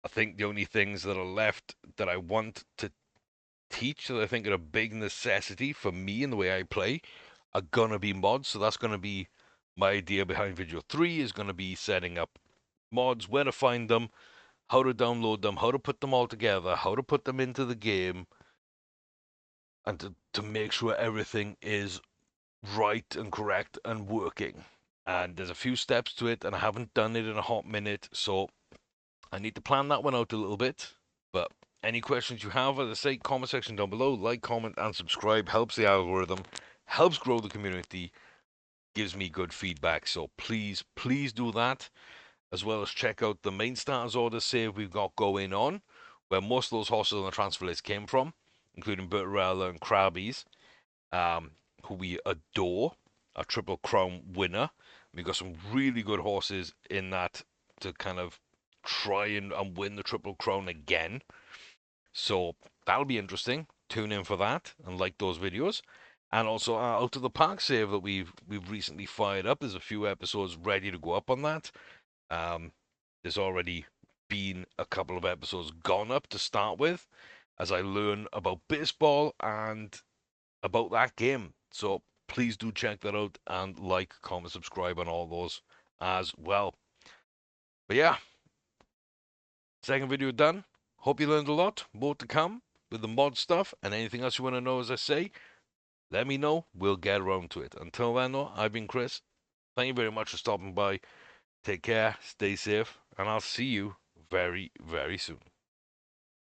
think the only things that are left that I want to teach that I think are a big necessity for me in the way I play are gonna be mods. So that's gonna be my idea behind video 3 is gonna be setting up mods, where to find them, how to download them, how to put them all together, how to put them into the game, and to make sure everything is right and correct and working. And there's a few steps to it, and I haven't done it in a hot minute, so I need to plan that one out a little bit. But any questions you have, as I say, comment section down below. Like, comment, and subscribe. Helps the algorithm, helps grow the community, gives me good feedback. So please, please do that, as well as check out the main starters order save we've got going on, where most of those horses on the transfer list came from, including Bertarella and Krabbies, who we adore, a Triple Crown winner. We've got some really good horses in that to kind of try and win the Triple Crown again. So that'll be interesting. Tune in for that and like those videos. And also Out of the Park save that we've recently fired up. There's a few episodes ready to go up on that. There's already been a couple of episodes gone up to start with, as I learn about baseball and about that game. So please do check that out and like, comment, subscribe on all those as well. But yeah, second video done. Hope you learned a lot. More to come with the mod stuff and anything else you want to know, as I say, let me know. We'll get around to it. Until then, though, I've been Chris. Thank you very much for stopping by. Take care, stay safe, and I'll see you very, very soon.